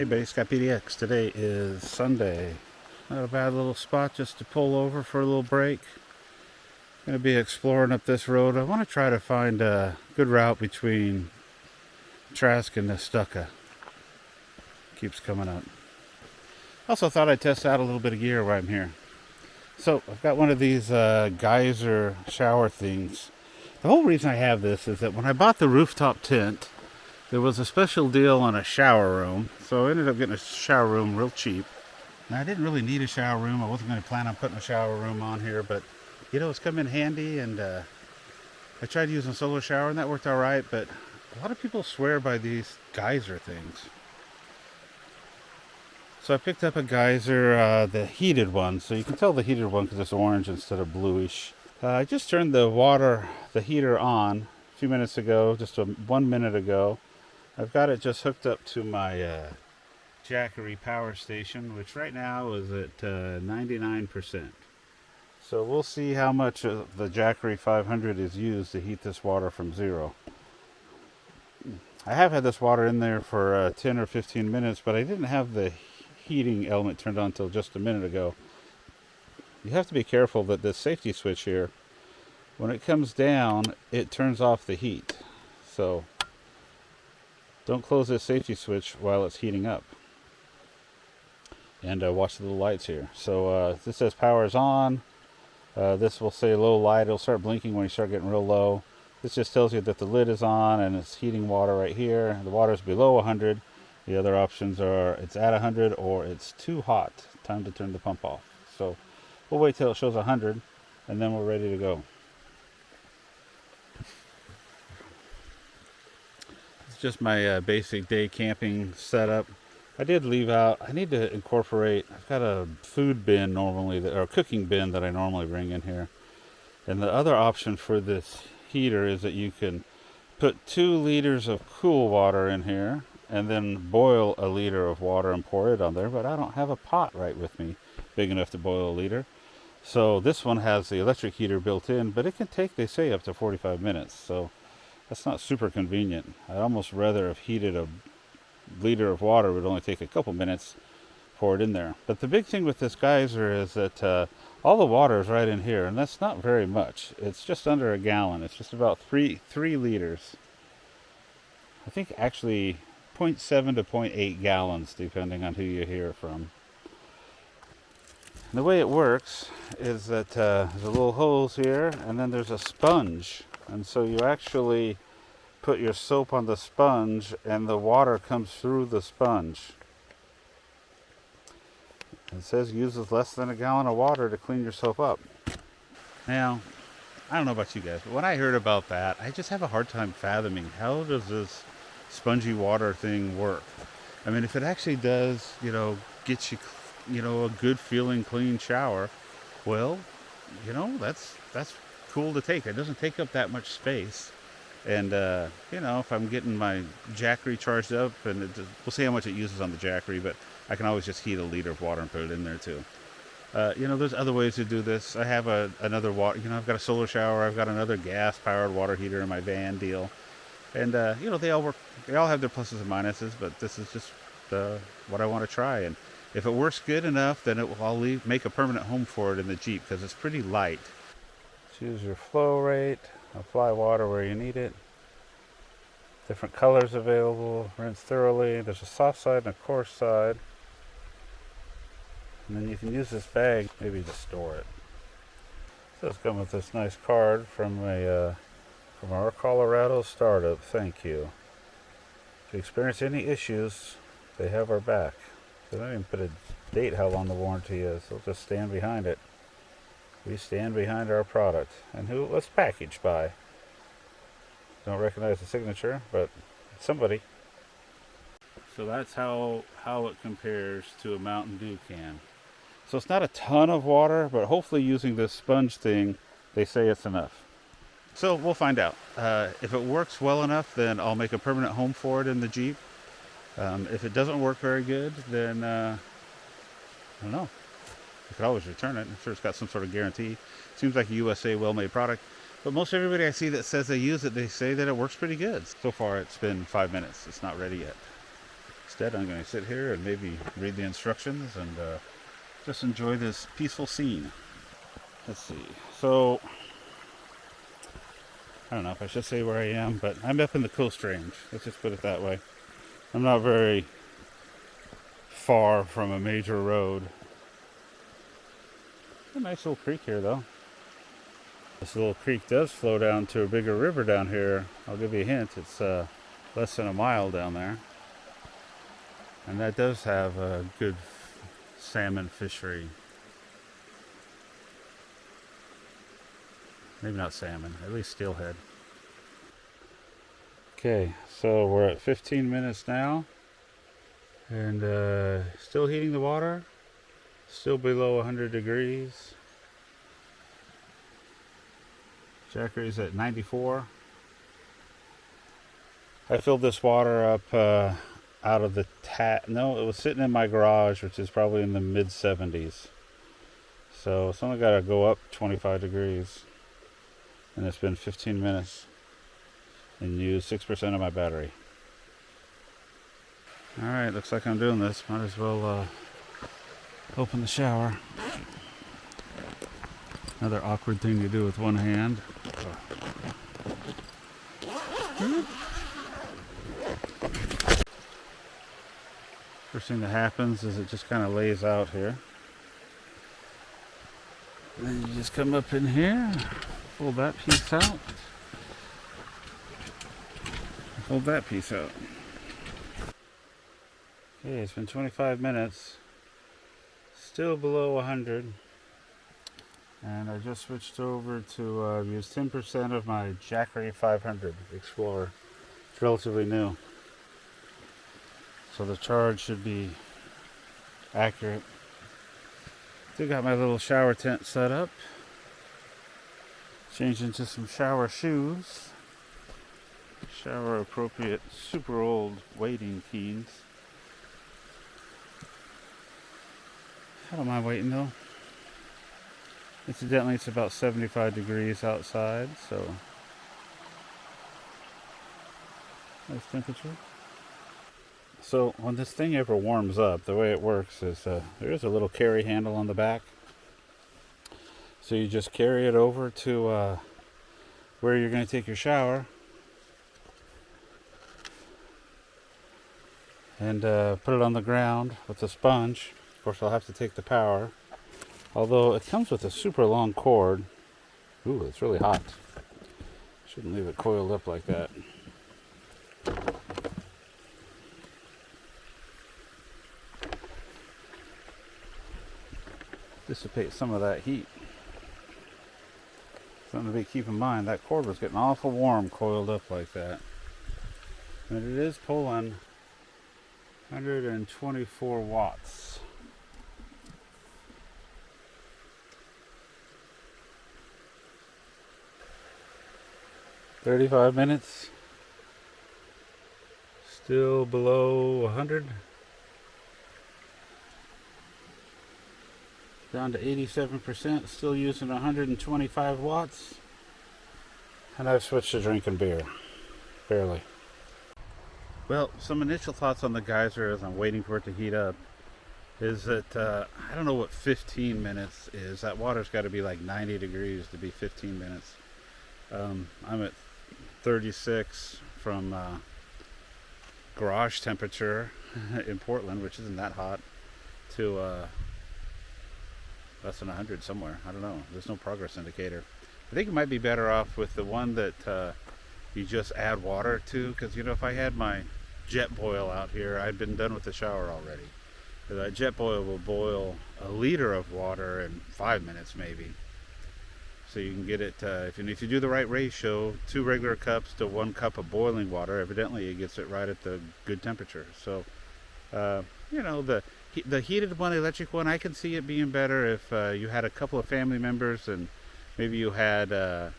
Hey buddy, Scott PDX. Today is Sunday. Not a bad little spot just to pull over for a little break. Going to be exploring up this road. I want to try to find a good route between Trask and Nestucca. Keeps coming up. Also thought I'd test out a little bit of gear while I'm here. So I've got one of these geyser shower things. The whole reason I have this is that when I bought the rooftop tent, there was a special deal on a shower room, so I ended up getting a shower room real cheap. Now, I didn't really need a shower room. I wasn't going to plan on putting a shower room on here, but you know, it's come in handy, and I tried using a solar shower, and that worked all right, but a lot of people swear by these geyser things. So I picked up a geyser, the heated one, so you can tell the heated one because it's orange instead of bluish. I just turned the heater on a few minutes ago, just 1 minute ago. I've got it just hooked up to my Jackery power station, which right now is at 99%. So we'll see how much of the Jackery 500 is used to heat this water from zero. I have had this water in there for 10 or 15 minutes, but I didn't have the heating element turned on until just a minute ago. You have to be careful that this safety switch here, when it comes down, it turns off the heat. So don't close this safety switch while it's heating up. And watch the little lights here. So this says power is on. This will say low light. It'll start blinking when you start getting real low. This just tells you that the lid is on and it's heating water right here. The water is below 100. The other options are it's at 100 or it's too hot. Time to turn the pump off. So we'll wait till it shows 100 and then we're ready to go. Just my basic day camping setup. I did leave out, I need to incorporate, I've got a food bin normally, or a cooking bin that I normally bring in here. And the other option for this heater is that you can put 2 liters of cool water in here and then boil a liter of water and pour it on there, but I don't have a pot right with me big enough to boil a liter. So this one has the electric heater built in, but it can take, they say, up to 45 minutes. So that's not super convenient. I'd almost rather have heated a liter of water. It would only take a couple minutes, pour it in there. But the big thing with this geyser is that all the water is right in here, and that's not very much. It's just under a gallon. It's just about 3 liters. I think actually 0.7 to 0.8 gallons, depending on who you hear it from. And the way it works is that there's a little hose here, and then there's a sponge. And so you actually put your soap on the sponge and the water comes through the sponge. It says uses less than a gallon of water to clean your soap up. Now, I don't know about you guys, but when I heard about that, I just have a hard time fathoming how does this spongy water thing work? I mean, if it actually does, get you, a good feeling clean shower, well, that's cool to take. It doesn't take up that much space, and if I'm getting my Jackery charged up, and we'll see how much it uses on the Jackery, but I can always just heat a liter of water and put it in there too. There's other ways to do this. I have another water. I've got a solar shower. I've got another gas-powered water heater in my van deal, and they all work. They all have their pluses and minuses, but this is just what I want to try. And if it works good enough, then I'll make a permanent home for it in the Jeep because it's pretty light. Choose your flow rate, apply water where you need it. Different colors available, rinse thoroughly. There's a soft side and a coarse side. And then you can use this bag maybe to store it. So it's come with this nice card from our Colorado startup. Thank you. If you experience any issues, they have our back. They don't even put a date how long the warranty is. They'll just stand behind it. We stand behind our product. And what's packaged by? Don't recognize the signature, but it's somebody. So that's how it compares to a Mountain Dew can. So it's not a ton of water, but hopefully using this sponge thing, they say it's enough. So we'll find out. If it works well enough, then I'll make a permanent home for it in the Jeep. If it doesn't work very good, then I don't know. You could always return it. I'm sure it's got some sort of guarantee. Seems like a USA well-made product. But most everybody I see that says they use it, they say that it works pretty good. So far, it's been 5 minutes. It's not ready yet. Instead, I'm going to sit here and maybe read the instructions and just enjoy this peaceful scene. Let's see. So, I don't know if I should say where I am, but I'm up in the Coast Range. Let's just put it that way. I'm not very far from a major road. A nice little creek here, though. This little creek does flow down to a bigger river down here. I'll give you a hint. It's less than a mile down there. And that does have a good salmon fishery. Maybe not salmon, at least steelhead. Okay, so we're at 15 minutes now. And still heating the water. Still below 100 degrees. Jackery's at 94. I filled this water up out of the tap. No, it was sitting in my garage, which is probably in the mid 70s. So it's only got to go up 25 degrees. And it's been 15 minutes. And used 6% of my battery. Alright, looks like I'm doing this. Might as well open the shower. Another awkward thing to do with one hand. First thing that happens is it just kind of lays out here. And then you just come up in here, pull that piece out, pull that piece out. Okay, it's been 25 minutes, still below 100. And I just switched over to use 10% of my Jackery 500 Explorer. It's relatively new, so the charge should be accurate. Still got my little shower tent set up. Changed into some shower shoes. Shower appropriate, super old wading Keens. I don't mind waiting though. Incidentally, it's about 75 degrees outside, so nice temperature. So when this thing ever warms up, the way it works is there is a little carry handle on the back. So you just carry it over to where you're going to take your shower. And put it on the ground with a sponge. Of course, I'll have to take the power. Although it comes with a super long cord. Ooh, it's really hot. Shouldn't leave it coiled up like that. Dissipate some of that heat. Something to keep in mind, that cord was getting awful warm coiled up like that. And it is pulling 124 watts. "35 minutes, still below 100, down to 87%, still using 125 watts, and I've switched to drinking beer, barely." Well, some initial thoughts on the geyser as I'm waiting for it to heat up is that I don't know what 15 minutes is. That water's got to be like 90 degrees to be 15 minutes. I'm at 36 from garage temperature in Portland, which isn't that hot, to less than 100 somewhere. I don't know. There's no progress indicator. I think it might be better off with the one that you just add water to, because, you know, if I had my jet boil out here, I'd been done with the shower already. That jet boil will boil a liter of water in 5 minutes maybe. So you can get it, if you do the right ratio, 2 regular cups to 1 cup of boiling water, evidently it gets it right at the good temperature. So, you know, the heated one, electric one, I can see it being better if you had a couple of family members and maybe you had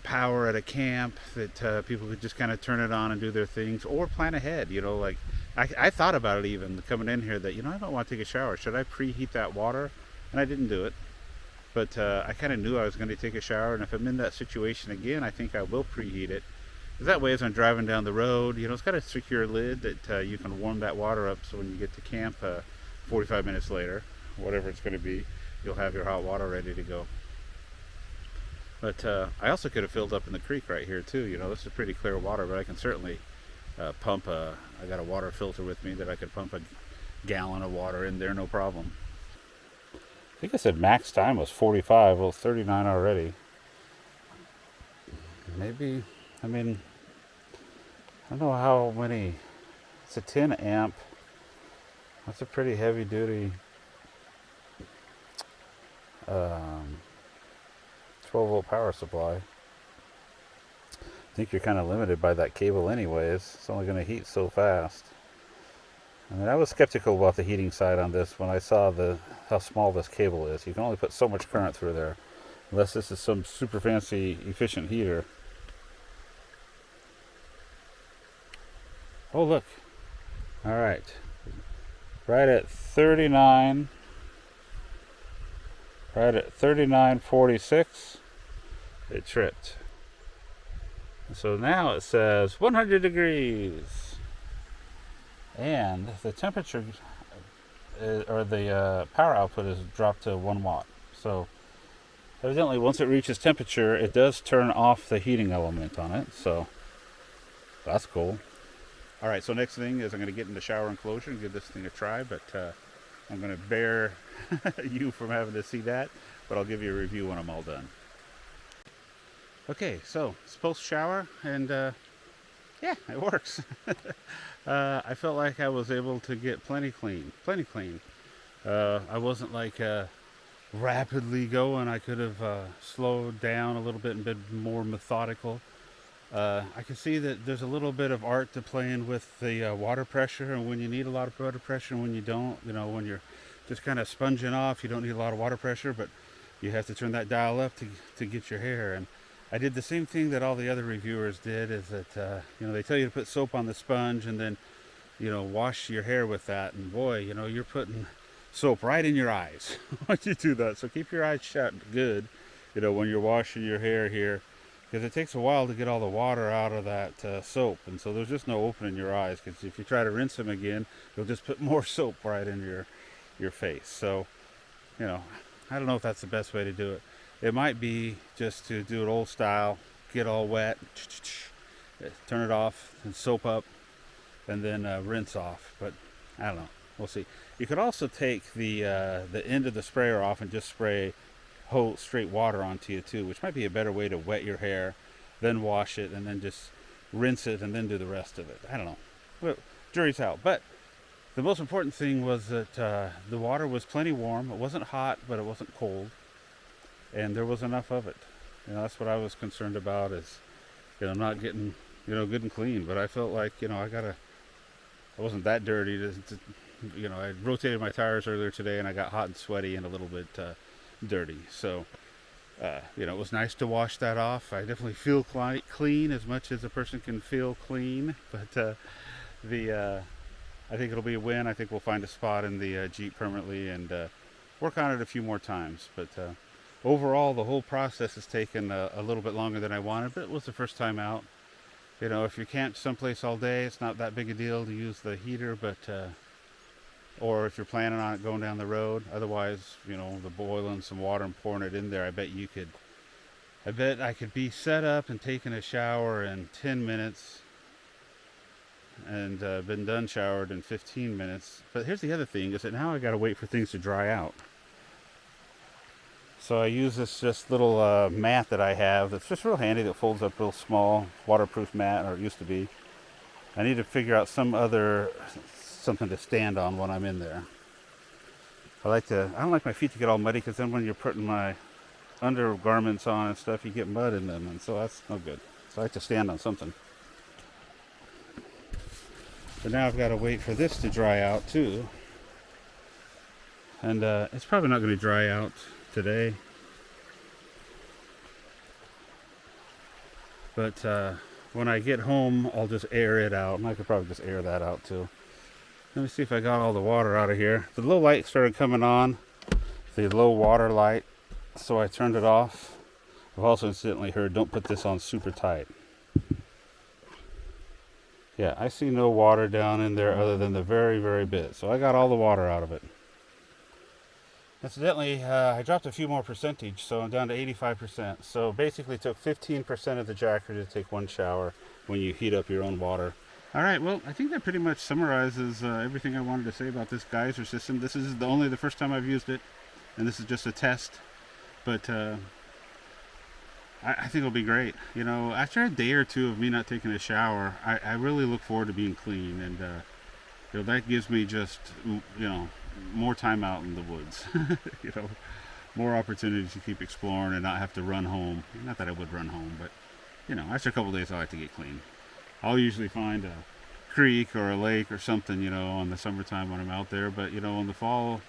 power at a camp that people could just kind of turn it on and do their things, or plan ahead. You know, like I thought about it even coming in here that, you know, I don't want to take a shower. Should I preheat that water? And I didn't do it. But I kind of knew I was going to take a shower, and if I'm in that situation again, I think I will preheat it. That way, as I'm driving down the road, it's got a secure lid that you can warm that water up, so when you get to camp 45 minutes later, whatever it's going to be, you'll have your hot water ready to go. But I also could have filled up in the creek right here too. This is pretty clear water, but I can certainly pump I got a water filter with me that I could pump a gallon of water in there, no problem. I think I said max time was 45. Well, 39 already. Maybe, I don't know how many. It's a 10 amp. That's a pretty heavy duty 12-volt power supply. I think you're kind of limited by that cable anyways. It's only going to heat so fast. I was skeptical about the heating side on this when I saw how small this cable is. You can only put so much current through there, unless this is some super fancy efficient heater. Oh, look. All right. Right at 39. Right at 39.46, it tripped. So now it says 100 degrees. And the temperature, or the power output is dropped to 1 watt. So evidently once it reaches temperature, it does turn off the heating element on it. So that's cool. All right, so next thing is I'm going to get in the shower enclosure and give this thing a try, but I'm going to bear you from having to see that, but I'll give you a review when I'm all done. Okay, so it's post-shower, and yeah, it works. I felt like I was able to get plenty clean. I wasn't like rapidly going. I could have slowed down a little bit and been more methodical. I can see that there's a little bit of art to playing with the water pressure, and when you need a lot of water pressure and when you don't, when you're just kind of sponging off, you don't need a lot of water pressure, but you have to turn that dial up to get your hair. And I did the same thing that all the other reviewers did, is that they tell you to put soap on the sponge and then wash your hair with that, and boy, you're putting soap right in your eyes when you do that. So keep your eyes shut good when you're washing your hair here, because it takes a while to get all the water out of that soap, and so there's just no opening your eyes, because if you try to rinse them again, you'll just put more soap right in your face. So I don't know if that's the best way to do it. It might be just to do it old style, get all wet, turn it off, and soap up, and then rinse off. But I don't know. We'll see. You could also take the end of the sprayer off and just spray whole straight water onto you too, which might be a better way to wet your hair, then wash it, and then just rinse it, and then do the rest of it. I don't know. Well, jury's out. But the most important thing was that the water was plenty warm. It wasn't hot, but it wasn't cold. And there was enough of it. That's what I was concerned about, is, not getting, good and clean. But I felt like, I wasn't that dirty. I rotated my tires earlier today, and I got hot and sweaty and a little bit dirty. So, it was nice to wash that off. I definitely feel clean, as much as a person can feel clean. But I think it'll be a win. I think we'll find a spot in the Jeep permanently and work on it a few more times. But overall, the whole process has taken a little bit longer than I wanted, but it was the first time out. If you camped someplace all day, it's not that big a deal to use the heater, but or if you're planning on it going down the road. Otherwise, the boiling some water and pouring it in there, I bet I could be set up and taking a shower in 10 minutes and been done showered in 15 minutes. But here's the other thing, is that now I got to wait for things to dry out. So I use this just little mat that I have that's just real handy, that folds up real small, waterproof mat, or it used to be. I need to figure out something to stand on when I'm in there. I don't like my feet to get all muddy, because then when you're putting my undergarments on and stuff, you get mud in them, and so that's no good. So I like to stand on something. But now I've got to wait for this to dry out too. And it's probably not going to dry out today. But when I get home, I'll just air it out. And I could probably just air that out too. Let me see if I got all the water out of here. The low light started coming on, the low water light, so I turned it off. I've also incidentally heard, don't put this on super tight. Yeah, I see no water down in there other than the very, very bit. So I got all the water out of it. Incidentally, I dropped a few more percentage, so I'm down to 85%. So basically it took 15% of the jacker to take one shower when you heat up your own water. All right, well, I think that pretty much summarizes everything I wanted to say about this geyser system. This is only the first time I've used it, and this is just a test. But I think it'll be great. You know, after a day or two of me not taking a shower, I really look forward to being clean, and you know, that gives me just, you know, more time out in the woods. You know, more opportunities to keep exploring and not have to run home. Not that I would run home, but you know, after a couple of days, I like to get clean. I'll usually find a creek or a lake or something, you know, in the summertime when I'm out there. But you know, in the fall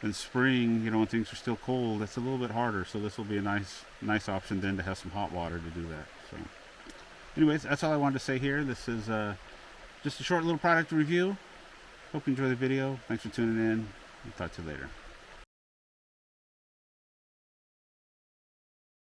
and spring, you know, when things are still cold, that's a little bit harder. So this will be a nice option then to have some hot water to do that. So, anyways, that's all I wanted to say here. This is just a short little product review. Hope you enjoy the video. Thanks for tuning in. I'll talk to you later.